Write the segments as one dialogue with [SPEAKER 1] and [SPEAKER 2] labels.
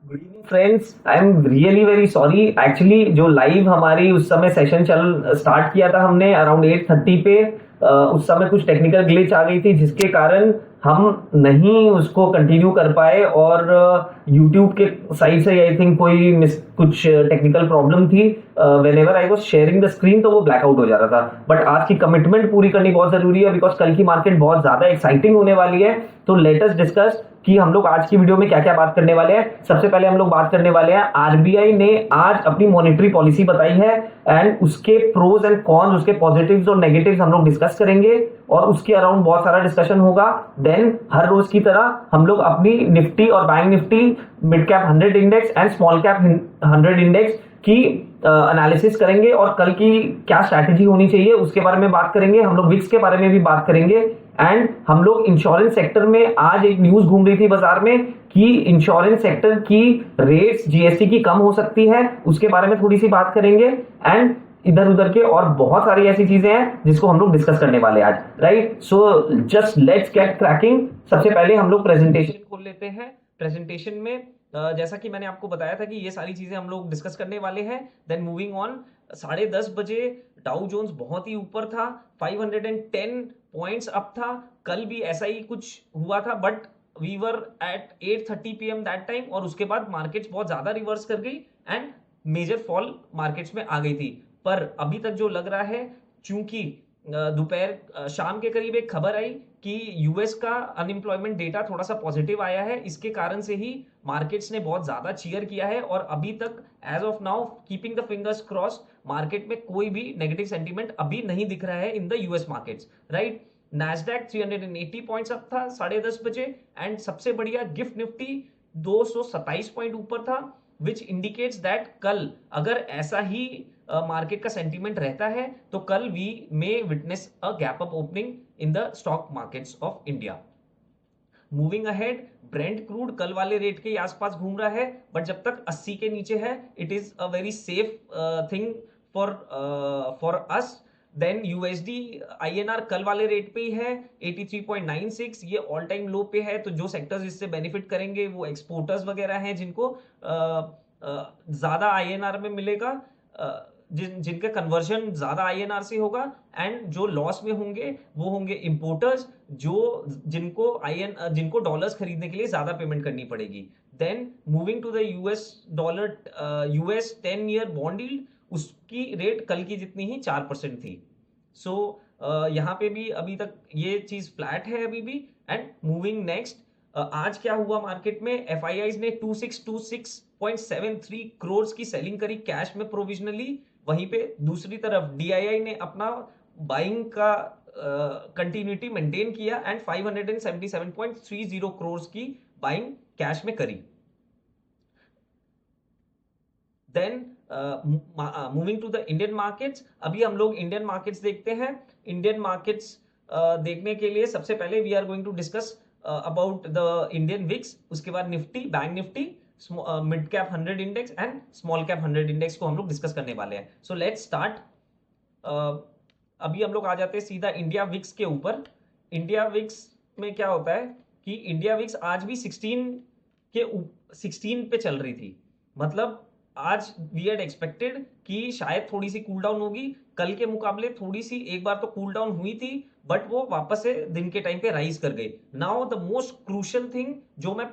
[SPEAKER 1] Good evening friends. I am really very sorry. Actually जो live हमारी उस समय सेशन चल स्टार्ट किया था हमने अराउंड 8:30 पे, उस समय कुछ टेक्निकल ग्लिच आ गई थी जिसके कारण हम नहीं उसको कंटिन्यू कर पाए। और यूट्यूब के साइड से आई थिंक कोई कुछ टेक्निकल प्रॉब्लम थी। When ever I was sharing the screen तो वो ब्लैकआउट हो जा रहा था। बट आज की कमिटमेंट पूरी करनी बहुत जरूरी है बिकॉज कल की मार्केट बहुत ज्यादा एक्साइटिंग होने वाली है। तो लेट अस डिस्कस कि हम लोग आज की वीडियो में क्या क्या बात करने वाले हैं। सबसे पहले हम लोग बात करने वाले हैं, आरबीआई ने आज अपनी मॉनेटरी पॉलिसी बताई है एंड उसके प्रोज एंड कॉन्स, उसके पॉजिटिव्स और नेगेटिव्स हम लोग डिस्कस करेंगे और उसके अराउंड बहुत सारा डिस्कशन होगा। देन हर रोज की तरह हम लोग अपनी निफ्टी और bank Nifty, mid cap 100 index and small cap 100 index की एनालिसिस करेंगे और कल की क्या स्ट्रैटेजी होनी चाहिए उसके बारे में बात करेंगे। हम लोग विक्स के बारे में भी बात करेंगे एंड हम लोग इंश्योरेंस सेक्टर में, आज एक न्यूज घूम रही थी बाजार में कि इंश्योरेंस सेक्टर की रेट्स जीएसटी की कम हो सकती है, उसके बारे में थोड़ी सी बात करेंगे। एंड इधर उधर के और बहुत सारी ऐसी चीजें हैं जिसको हम लोग डिस्कस करने वाले हैं आज, right. So just let's get cracking. सबसे पहले हम लोग प्रेजेंटेशन खोल लेते हैं। प्रेजेंटेशन में जैसा कि मैंने आपको बताया था कि ये सारी चीजें हम लोग डिस्कस करने वाले हैं। देन मूविंग ऑन, 10:30 बजे डाउ जोन्स बहुत ही ऊपर था, 510 पॉइंट्स अप था। कल भी ऐसा ही कुछ हुआ था but we were at 8:30 PM that time, और उसके बाद मार्केट्स बहुत ज्यादा रिवर्स कर गई एंड मेजर फॉल मार्केट्स में आ गई थी। पर अभी तक जो लग रहा है, चूंकि दोपहर शाम के करीब एक खबर आई कि यूएस का अनएम्प्लॉयमेंट डेटा थोड़ा सा पॉजिटिव आया है, इसके कारण से ही मार्केट्स ने बहुत ज्यादा चीयर किया है। और अभी तक as of now, keeping the fingers cross, market में कोई भी नेगेटिव सेंटीमेंट अभी नहीं दिख रहा है in the US markets, right. Nasdaq 380 points up था 10:30 बजे एंड सबसे बढ़िया गिफ्ट निफ्टी 227 पॉइंट ऊपर था, विच इंडिकेट्स दैट कल अगर ऐसा ही मार्केट का सेंटीमेंट रहता है तो कल we may witness a gap up opening in the stock markets of India. Moving ahead, Brent crude कल वाले रेट के आसपास घूम रहा है बट जब तक 80 के नीचे है it is a very safe thing for for us. Then USD INR कल वाले रेट पे ही है 83.96, ये ऑल टाइम लो पे है। तो जो सेक्टर्स इससे बेनिफिट करेंगे वो एक्सपोर्टर्स वगैरह हैं जिनको ज्यादा आईएनआर में मिलेगा, जिनका कन्वर्जन ज्यादा आईएनआर से होगा। एंड जो लॉस में होंगे वो होंगे इंपोर्टर्स, जिनको डॉलर्स खरीदने के लिए ज्यादा पेमेंट करनी पड़ेगी। Then moving to the US dollar, US 10 year bond yield, उसकी रेट कल की जितनी ही 4% थी। सो यहाँ पे भी अभी तक ये चीज फ्लैट है अभी भी। एंड मूविंग नेक्स्ट, आज क्या हुआ मार्केट में, एफआईआईज ने 2626.73 करोड़ की सेलिंग करी कैश में प्रोविजनली। वहीं पे दूसरी तरफ डीआईआई ने अपना बाइंग का कंटिन्यूटी मेंटेन किया एंड 577.30 करोड़ की बाइंग कैश में करी। Then moving to the Indian markets, अभी हम लोग इंडियन मार्केट्स देखते हैं। इंडियन मार्केट्स देखने के लिए सबसे पहले we are going to discuss about the Indian VIX, उसके बाद Nifty, bank Nifty, mid cap 100 index and small cap 100 index को हम लोग डिस्कस करने वाले हैं। So let's start. अभी हम लोग आ जाते हैं सीधा इंडिया विक्स के ऊपर। इंडिया विक्स में क्या होता है कि इंडिया विक्स आज भी 16 पे चल रही थी। मतलब आज वी हैड एक्सपेक्टेड कि शायद थोड़ी सी कूल डाउन होगी, कल के मुकाबले थोड़ी सी एक बार तो कूल डाउन हुई थी बट वो वापस से दिन के टाइम पे राइज कर गई। Now the most crucial thing जो मैं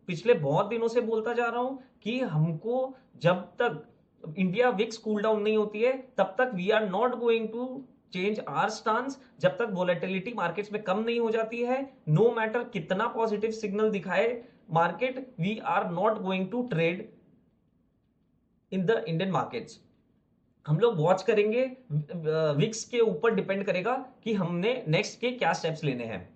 [SPEAKER 1] पिछले बहुत दिनों से बोलता जा रहा हूं कि हमको जब तक इंडिया विक्स कूल डाउन नहीं होती है तब तक we are not going to change our stance. जब तक वोलेटिलिटी मार्केट्स में कम नहीं हो जाती है, नो मैटर कितना पॉजिटिव सिग्नल दिखाए मार्केट, we are not going to trade in the Indian markets. हम लोग वॉच करेंगे, विक्स के ऊपर डिपेंड करेगा कि हमने नेक्स्ट के क्या स्टेप्स लेने हैं।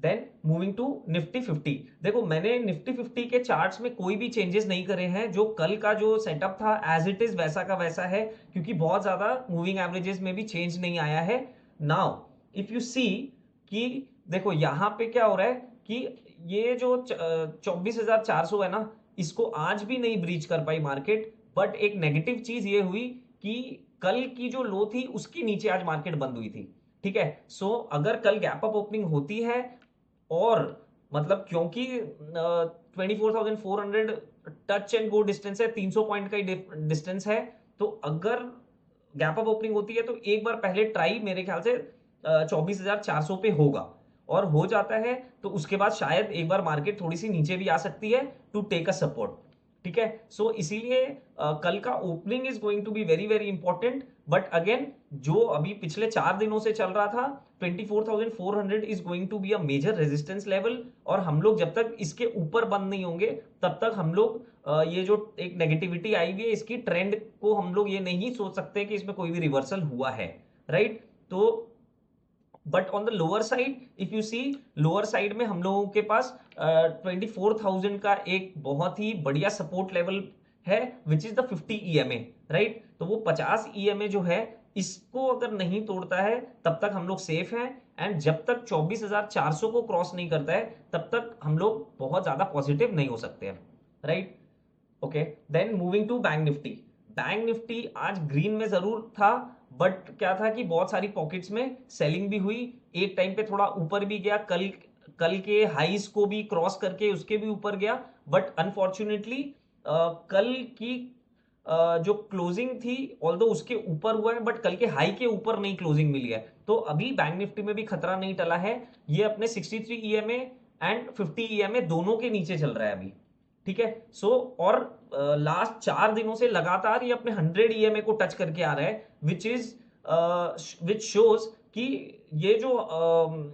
[SPEAKER 1] देन मूविंग टू निफ्टी 50, देखो मैंने निफ्टी 50 के चार्ट्स में कोई भी चेंजेस नहीं करे हैं। जो कल का जो सेटअप था एज इट इज वैसा का वैसा है, क्योंकि बहुत ज्यादा मूविंग एवरेजेस में भी चेंज नहीं आया है। नाउ इफ यू सी कि देखो यहाँ पे क्या हो रहा है कि ये जो 24,400 है ना, इसको आज भी नहीं ब्रीच कर पाई मार्केट। बट एक नेगेटिव चीज ये हुई कि कल की जो लो थी उसकी नीचे आज मार्केट बंद हुई थी, ठीक है। सो अगर कल गैप अप ओपनिंग होती है और मतलब क्योंकि 24,400 टच एंड गो डिस्टेंस है, 300 पॉइंट का डिस्टेंस है, तो अगर गैप अप ओपनिंग होती है तो एक बार पहले ट्राई मेरे ख्याल से 24,400 पे होगा, और हो जाता है तो उसके बाद शायद एक बार मार्केट थोड़ी सी नीचे भी आ सकती है टू टेक अ सपोर्ट। ठीक है, सो इसीलिए कल का opening is going to be very very important. But again जो अभी पिछले 4 दिनों से चल रहा था, 24,400 is going to be a major resistance level, और हम लोग जब तक इसके ऊपर बंद नहीं होंगे तब तक हम लोग ये जो एक नेगेटिविटी आई हुई है इसकी ट्रेंड को हम लोग ये नहीं सोच सकते कि इसमें कोई भी रिवर्सल हुआ है, राइट। तो but on the lower side if you see, lower side में हम लोगों के पास 24,000 का एक बहुत ही बढ़िया सपोर्ट लेवल है, which is the 50 EMA, right. तो वो 50 EMA जो है, इसको अगर नहीं तोड़ता है तब तक हम लोग सेफ हैं, एंड जब तक 24,400 को क्रॉस नहीं करता है तब तक हम लोग बहुत ज्यादा पॉजिटिव नहीं हो सकते हैं, right. Okay, then moving to bank Nifty. Bank Nifty आज ग्रीन में जरूर था, बट क्या था कि बहुत सारी पॉकेट्स में सेलिंग भी हुई, एक टाइम पे थोड़ा ऊपर भी गया, कल कल के हाईज को भी क्रॉस करके उसके भी ऊपर गया, बट अनफॉर्चुनेटली कल की जो क्लोजिंग थी ऑल्दो उसके ऊपर हुआ है, बट कल के हाई के ऊपर नहीं क्लोजिंग मिली है, तो अभी बैंक निफ्टी में भी खतरा नहीं टला है, ये अपने 63 EMA एंड 50 EMA दोनों के नीचे चल रहा है अभी। ठीक है, सो और लास्ट 4 दिनों से लगातार ये अपने 100 EMA को टच करके आ रहा है, विच शोज कि ये जो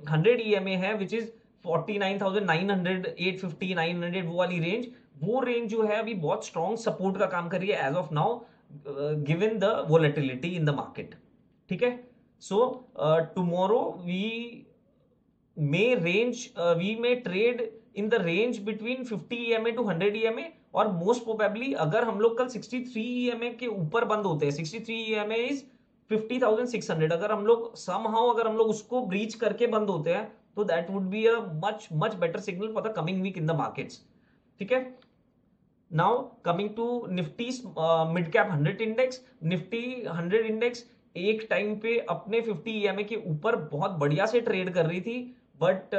[SPEAKER 1] 100 EMA है, विच इज 49,900, 850, 900, वो वाली रेंज, वो रेंज जो है अभी बहुत स्ट्रॉन्ग सपोर्ट का काम कर रही है as of now, given the volatility in the market. ठीक है, so tomorrow we may trade in the range between 50 EMA to 100 EMA, और मोस्ट प्रोबेबली अगर हम लोग कल 63 EMA के ऊपर बंद होते हैं, 63 EMA इज 50,600, अगर हम लोग समहाउ अगर हम लोग उसको ब्रीच करके बंद होते हैं तो that would be a much much better signal for the coming week in the markets. ठीक है, now coming to Nifty mid cap 100 index. Nifty 100 index एक टाइम पे अपने 50 EMA के ऊपर बहुत बढ़िया से ट्रेड कर रही थी, बट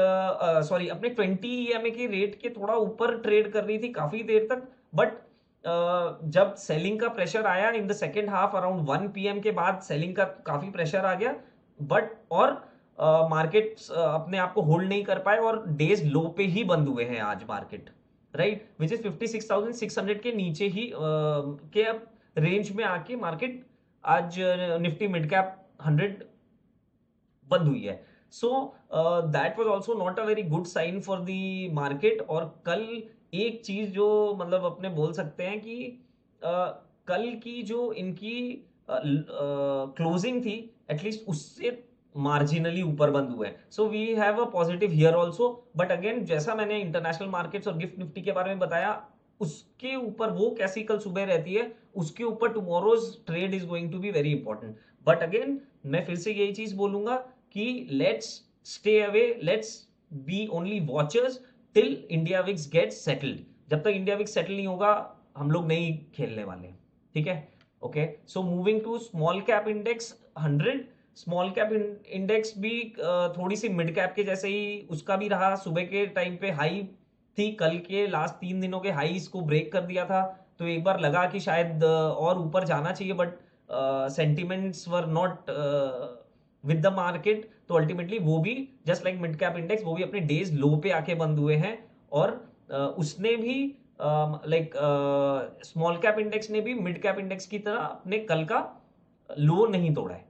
[SPEAKER 1] सॉरी अपने 20 EMA की रेट के थोड़ा ऊपर ट्रेड कर रही थी काफी देर तक, बट जब सेलिंग का प्रेशर आया in the second half around 1 PM के बाद सेलिंग का काफी प्रेशर आ गया, बट और मार्केट अपने आप को होल्ड नहीं कर पाए और डेज लो पे ही बंद हुए हैं आज मार्केट, राइट, विच इज 56,600 के नीचे ही के अब रेंज में आके मार्केट आज निफ्टी मिड कैप 100 बंद हुई है। So that was also not a very good sign for the market. और कल एक चीज जो मतलब अपने बोल सकते हैं कि कल की जो इनकी क्लोजिंग थी एटलीस्ट उससे मार्जिनली ऊपर बंद हुए, so we have a positive here also. But again जैसा मैंने इंटरनेशनल मार्केट्स और गिफ्ट निफ्टी के बारे में बताया, उसके ऊपर वो कैसी कल सुबह रहती है उसके ऊपर tomorrow's trade is going to be very important. But again मैं फिर से यही चीज बोलूंगा कि let's stay away, let's be only watchers till India VIX get settled. जब तक इंडिया विक्स सेटल नहीं होगा हम लोग नहीं खेलने वाले। ठीक है, okay, so moving to small cap index 100। Small cap index भी थोड़ी सी मिड कैप के जैसे ही उसका भी रहा, सुबह के टाइम पे हाई थी, कल के लास्ट 3 दिनों के हाई को ब्रेक कर दिया था, तो एक बार लगा कि शायद और ऊपर जाना चाहिए, but sentiments were not with the market, तो अल्टीमेटली वो भी just like mid cap index वो भी अपने डेज लो पे आके बंद हुए हैं, और उसने भी लाइक स्मॉल कैप इंडेक्स ने भी मिड कैप इंडेक्स की तरह अपने कल का लो नहीं तोड़ा है।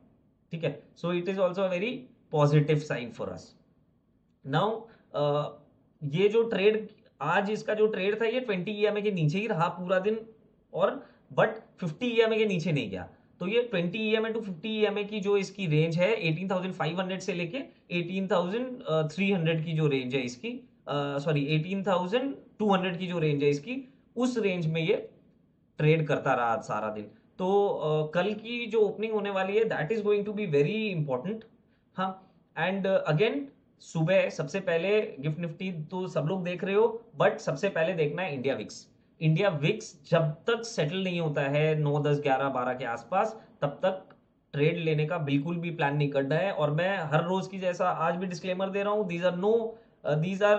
[SPEAKER 1] ठीक है, so it is also a very positive sign for us. Now ये जो ट्रेड आज इसका जो ट्रेड था ये 20 EMA के नीचे ही रहा पूरा दिन, और बट 50 EMA के नीचे नहीं गया, तो ये 20 EMA टू 50 EMA की जो इसकी रेंज है 18,500 से लेके 18,300 की जो रेंज है इसकी, सॉरी 18,200 की जो रेंज है इसकी, उस रेंज में ये ट्रेड करता रहा सारा दिन। तो कल की जो ओपनिंग होने वाली है that is going to be very important. हाँ, एंड अगेन सुबह सबसे पहले गिफ्ट निफ्टी तो सब लोग देख रहे हो, बट सबसे पहले देखना है इंडिया विक्स। इंडिया विक्स जब तक सेटल नहीं होता है 9, 10, 11, 12 के आसपास, तब तक ट्रेड लेने का बिल्कुल भी प्लान नहीं करना है। और मैं हर रोज की जैसा आज भी डिस्क्लेमर दे रहा हूं, these are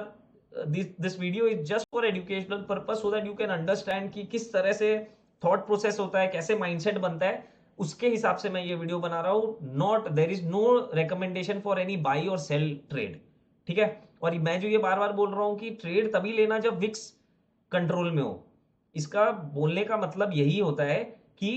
[SPEAKER 1] this video is just for educational purpose, so that you can understand कि किस तरह से थॉट प्रोसेस होता है, कैसे माइंडसेट बनता है, उसके हिसाब से मैं ये वीडियो बना रहा हूं। Not, there is no recommendation for any buy और सेल ट्रेड, ठीक है। और मैं जो ये बार बार बोल रहा हूं कि ट्रेड तभी लेना जब विक्स कंट्रोल में हो, इसका बोलने का मतलब यही होता है कि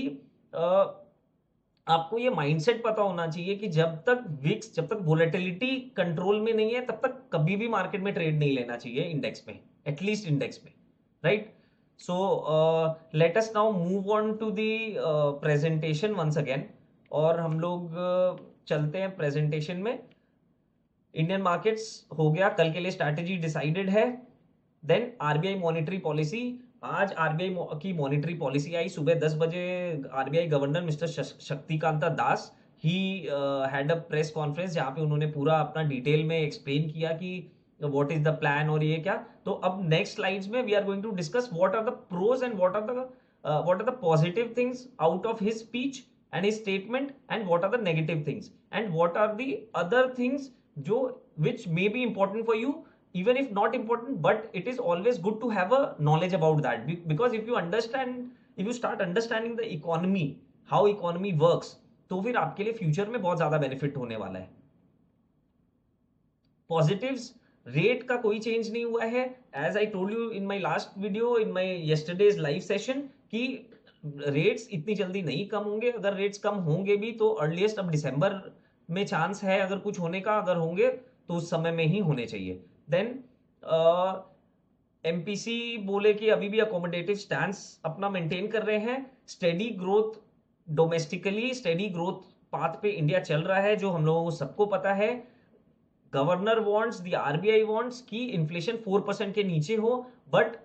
[SPEAKER 1] आपको ये माइंडसेट पता होना चाहिए कि जब तक वोलेटिलिटी कंट्रोल में नहीं है, तब तक कभी भी मार्केट में ट्रेड नहीं लेना चाहिए इंडेक्स में, एटलीस्ट इंडेक्स में, right. So let us now move on to the presentation once again, और हम लोग चलते हैं प्रेजेंटेशन में। इंडियन मार्केट्स हो गया, कल के लिए स्ट्रैटेजी डिसाइडेड है। देन आरबीआई मॉनेटरी पॉलिसी, आज आरबीआई की मॉनेटरी पॉलिसी आई सुबह 10 बजे। RBI governor mister Shaktikanta Das he had a press conference, जहां पे उन्होंने पूरा अपना डिटेल में एक्सप्लेन किया कि व्हाट इज द प्लान और ये क्या। तो अब नेक्स्ट स्लाइड्स में we are going to discuss what are the pros and what are the positive things out of his speech and his statement, and what are the negative things, and what are the other things जो which may be important for you, even if not important, but it is always good to have a knowledge about that, because if you start understanding the economy, how economy works, तो फिर आपके लिए future में बहुत ज्यादा benefit होने वाला है। पॉजिटिव्स, रेट का कोई चेंज नहीं हुआ है, as I told you in my last video, in my yesterday's live session, कि रेट्स इतनी जल्दी नहीं कम होंगे। अगर रेट्स कम होंगे भी तो अर्लीस्ट अब दिसंबर में चांस है अगर कुछ होने का, अगर होंगे तो उस समय में ही होने चाहिए। देन एमपीसी बोले कि अभी भी अकोमोडेटिव स्टैंस अपना मेंटेन कर रहे हैं। Steady growth domestically, steady growth path पे इंडिया चल रहा है, जो हम लोगों को सबको पता है। Governor wants, the RBI wants कि इन्फ्लेशन 4% के नीचे हो, बट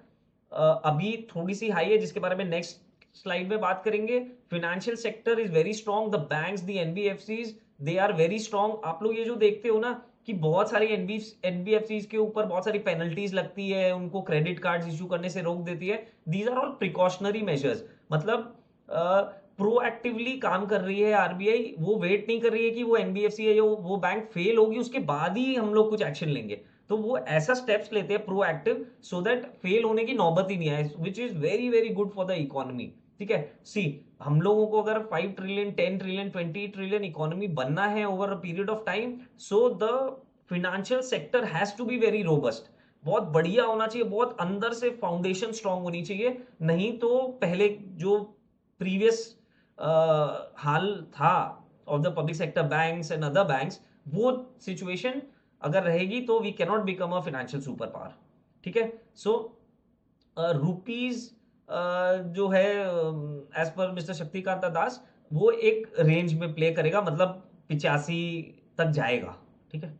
[SPEAKER 1] अभी थोड़ी सी हाई है, जिसके बारे में नेक्स्ट स्लाइड में बात करेंगे। Financial sector is very strong, the banks, the NBFCs, they are very strong. आप लोग ये जो देखते हो ना कि बहुत सारी एनबीएफसीज के ऊपर बहुत सारी पेनल्टीज लगती है, उनको क्रेडिट कार्ड्स इशू करने से रोक देती है, these are all precautionary measures. मतलब प्रोएक्टिवली काम कर रही है आरबीआई, वो वेट नहीं कर रही है कि वो एनबीएफसी है जो वो बैंक फेल होगी उसके बाद ही हम लोग कुछ एक्शन लेंगे। तो वो ऐसा स्टेप्स लेते हैं प्रोएक्टिव, सो दैट फेल होने की नौबत ही नहीं आए, which is very very good for the economy, ठीक है। सी, हम लोगों को अगर 5 ट्रिलियन 10 ट्रिलियन 20 ट्रिलियन इकोनॉमी बनना है over a period of time, so the financial sector has to be very robust, बहुत बढ़िया होना चाहिए, बहुत अंदर से फाउंडेशन स्ट्रांग होनी चाहिए। नहीं तो पहले जो प्रीवियस हाल था of the public sector banks and other banks, वो सिचुएशन अगर रहेगी तो we cannot become a financial superpower, ठीक है। सो रुपीज जो है एज पर मिस्टर शक्तिकांत दास, वो एक रेंज में प्ले करेगा, मतलब 85 तक जाएगा, ठीक है।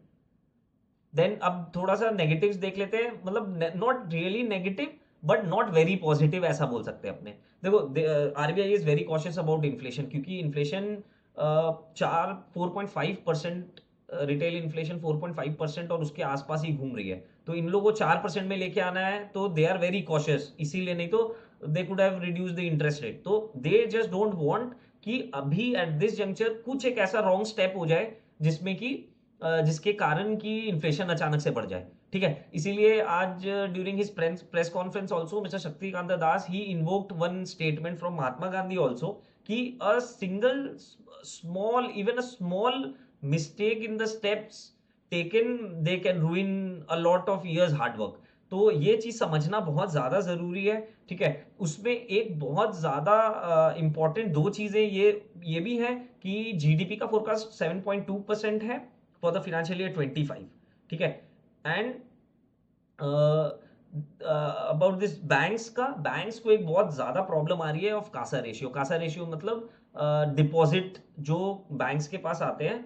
[SPEAKER 1] देन अब थोड़ा सा नेगेटिव्स देख लेते हैं, मतलब not really negative but not very positive, ऐसा बोल सकते हैं अपने। देखो, RBI is very cautious about inflation, क्योंकि इन्फ्लेशन 4.5%, रिटेल इन्फ्लेशन 4.5% और उसके आसपास ही घूम रही है। तो इन लोगों को 4% में लेके आना है, तो दे आर वेरी कॉशियस, इसीलिए, नहीं तो they could have reduce the interest rate. तो दे जस्ट डोंट वांट कि अभी एट दिस जंक्चर कुछ एक ऐसा रॉन्ग स्टेप हो जाए जिसमें कि जिसके कारण कि इन्फ्लेशन अचानक से बढ़ जाए, ठीक है। इसीलिए आज during his press conference also mister Shaktikanta Das he invoked one statement from Mahatma Gandhi also, कि a single small, even a small mistake in the steps taken, they can ruin a lot of years hard work. तो ये चीज समझना बहुत ज्यादा जरूरी है, ठीक है। उसमें एक बहुत ज्यादा इंपॉर्टेंट दो चीजें ये भी है कि जीडीपी का फोरकास्ट 7.2% है फॉर द फाइनेंशियल ईयर 25, ठीक है। एंड अबाउट दिस बैंक्स को एक बहुत ज्यादा प्रॉब्लम आ रही है of Kasa ratio. Kasa ratio मतलब डिपॉजिट जो बैंक्स के पास आते हैं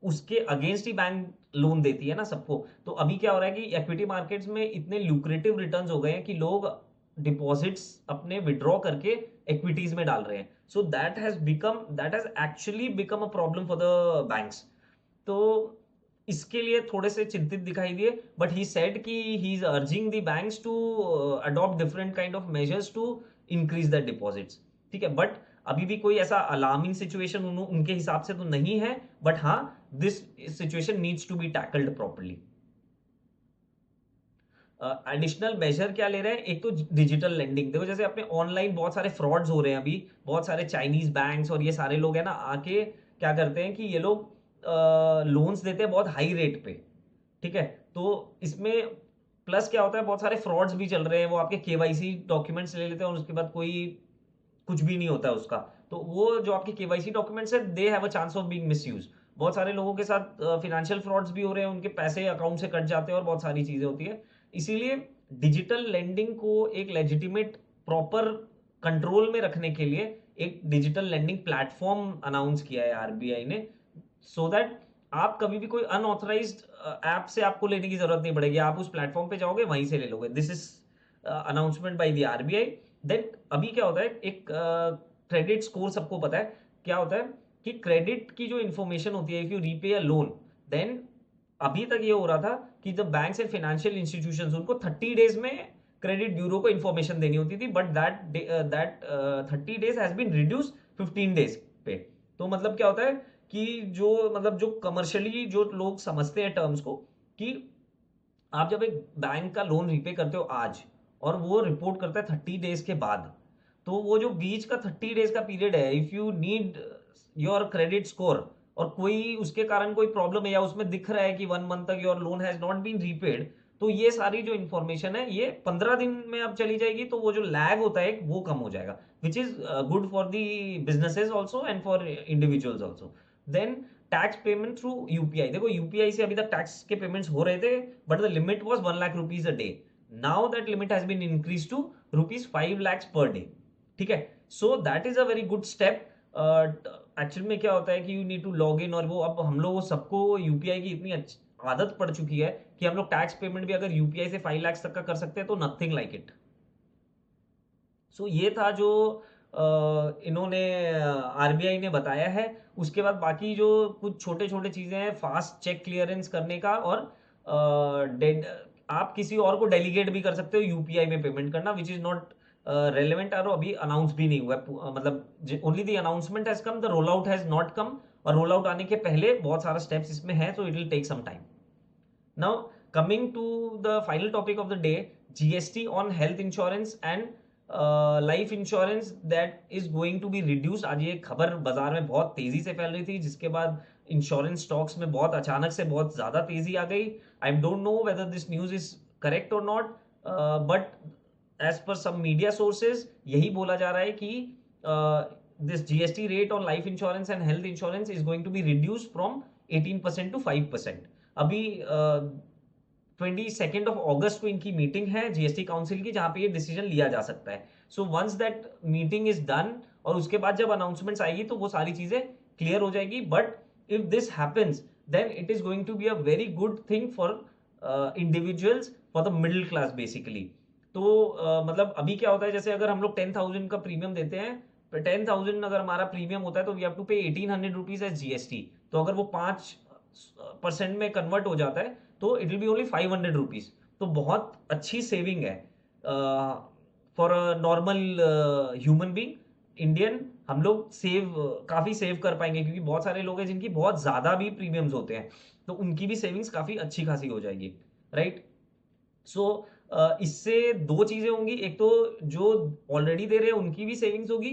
[SPEAKER 1] उसके अगेंस्ट ही बैंक लोन देती है ना सबको। तो अभी क्या हो रहा है कि इक्विटी मार्केट्स में इतने ल्यूक्रेटिव रिटर्न्स हो गए हैं कि लोग डिपॉजिट्स अपने विड्रॉ करके इक्विटीज में डाल रहे हैं। So that has actually become a problem for the banks. तो इसके लिए थोड़े से चिंतित दिखाई दिए, बट ही सेड कि he is urging the banks to adopt different kind of measures to increase the deposits, ठीक है। बट अभी भी कोई ऐसा अलार्मिंग सिचुएशन उनके हिसाब से तो नहीं है, बट हाँ, this situation needs to be tackled properly. Additional measure क्या ले रहे हैं, एक तो डिजिटल लेंडिंग। देखो जैसे अपने ऑनलाइन बहुत सारे फ्रॉड्स हो रहे हैं अभी, बहुत सारे चाइनीज बैंक्स और ये सारे लोग हैं ना, आके क्या करते हैं कि ये लोग लोन्स देते हैं बहुत हाई रेट पे, ठीक है। तो इसमें प्लस क्या होता है, बहुत सारे फ्रॉड्स भी चल रहे हैं, वो आपके केवाईसी डॉक्यूमेंट्स ले लेते हैं और उसके बाद कोई कुछ भी नहीं होता है उसका। तो वो जो आपके केवाईसी डॉक्यूमेंट्स है, they have a chance of being misuse. बहुत सारे लोगों के साथ फिनेंशियल फ्रॉड्स भी हो रहे हैं, उनके पैसे अकाउंट से कट जाते हैं और बहुत सारी चीजें होती है। इसीलिए डिजिटल लेंडिंग को एक लेजिटिमेट प्रॉपर कंट्रोल में रखने के लिए एक डिजिटल लेंडिंग प्लेटफॉर्म अनाउंस किया है आरबीआई ने, सो दैट आप कभी भी कोई अनऑथराइज्ड ऐप से आपको लेने की जरूरत नहीं पड़ेगी, आप उस प्लेटफॉर्म पे जाओगे वहीं से ले लोगे। This is announcement by the RBI. Then अभी क्या होता है, एक क्रेडिट स्कोर सबको पता है क्या होता है, कि क्रेडिट की जो इंफॉर्मेशन होती है, if you repay a loan, then अभी तक ये हो रहा था कि the banks and financial institutions, उनको 30 डेज में क्रेडिट ब्यूरो को इंफॉर्मेशन देनी होती थी, but that 30 days has been reduce 15 days पे। तो मतलब क्या होता है कि जो मतलब जो कमर्शियली जो लोग समझते हैं टर्म्स को, कि आप जब एक बैंक का लोन रीपे करते हो आज और वो रिपोर्ट करता है 30 डेज के बाद, तो वो जो बीच का 30 डेज का पीरियड है, if you need your credit score और कोई उसके कारण कोई प्रॉब्लम है या उसमें दिख रहा है कि 1 मंथ तक your loan has not been repaid, तो ये सारी जो इंफॉर्मेशन है ये 15 दिन में अब चली जाएगी। तो वो जो लैग होता है वो कम हो जाएगा, which is good for the businesses also and for individuals also. Then tax payment through UPI, देखो यूपीआई से अभी तक टैक्स के पेमेंट्स हो रहे थे, but the limit was 1 lakh rupees a day. Now that limit has been increase to ₹5 lakhs पर day, ठीक है। So that is a very good step. Actual में क्या होता है कि you need to log in, और वो अब हम लोग सबको यूपीआई की इतनी आदत पड़ चुकी है कि हम लोग टैक्स पेमेंट भी अगर यूपीआई से 5 lakhs तक का कर सकते हैं, तो नथिंग लाइक इट। सो ये था जो इन्होंने आरबीआई ने बताया है। उसके बाद बाकी जो कुछ छोटे छोटे चीजें हैं, फास्ट चेक क्लियरेंस करने का, और आप किसी और को डेलीगेट भी कर सकते हो यूपीआई में पेमेंट करना, विच इज नॉट रेलेवेंट, और अभी अनाउंस भी नहीं हुआ है। मतलब only the announcement has come, the roll out has not come, और रोल आउट आने के पहले बहुत सारा स्टेप्स इसमें है, तो it will take some time. Now, coming to the final topic of the day, GST on health insurance and life insurance that is going to be reduce. आज ये खबर बाजार में बहुत तेजी से फैल रही थी, जिसके बाद इंश्योरेंस स्टॉक्स में बहुत अचानक से बहुत ज्यादा तेजी आ गई। I don't know whether this news is correct और not, but as per some media sources यही बोला जा रहा है कि this GST rate on life insurance and health insurance is going to be reduce from 18% to 5%। अभी 22 अगस्त को इनकी मीटिंग है जीएसटी काउंसिल की, जहां पे ये डिसीजन लिया जा सकता है। So once that meeting is done, और उसके बाद जब अनाउंसमेंट्स आएगी तो वो सारी चीजें क्लियर हो जाएगी। But if this happens, then it is going to be a very good thing for individuals, for the middle class basically. तो मतलब अभी क्या होता है, जैसे अगर हम लोग 10,000 का प्रीमियम देते हैं, 10,000 अगर हमारा प्रीमियम होता है, तो वी हैव टू पे 1800 रुपीज एज जीएसटी। तो अगर वो 5% में कन्वर्ट हो जाता है, तो it will be only 500 rupees. तो बहुत अच्छी सेविंग है for a normal human being Indian. हम लोग काफी सेव कर पाएंगे, क्योंकि बहुत सारे लोग हैं जिनकी बहुत ज्यादा भी प्रीमियम्स होते हैं, तो उनकी भी सेविंग्स काफी अच्छी खासी हो जाएगी, राइट। सो इससे दो चीजें होंगी, एक तो जो ऑलरेडी दे रहे हैं उनकी भी सेविंग्स होगी,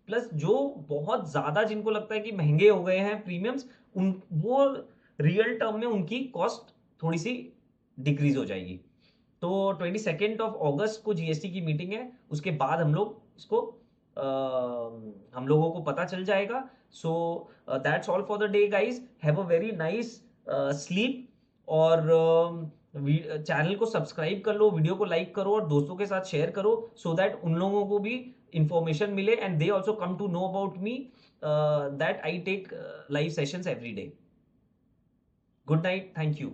[SPEAKER 1] प्लस जो बहुत ज्यादा जिनको लगता है कि महंगे हो गए हैं प्रीमियम्स, उन वो रियल टर्म में उनकी कॉस्ट थोड़ी सी डिक्रीज हो जाएगी। तो 22 अगस्त को जीएसटी की मीटिंग है, उसके बाद हम लोग इसको हम लोगों को पता चल जाएगा। So that's all for the day guys, have a very nice sleep, और चैनल को सब्सक्राइब कर लो, वीडियो को लाइक करो और दोस्तों के साथ शेयर करो, सो दैट उन लोगों को भी इंफॉर्मेशन मिले and they also come to know about me, that I take live sessions every day. Good night, thank you.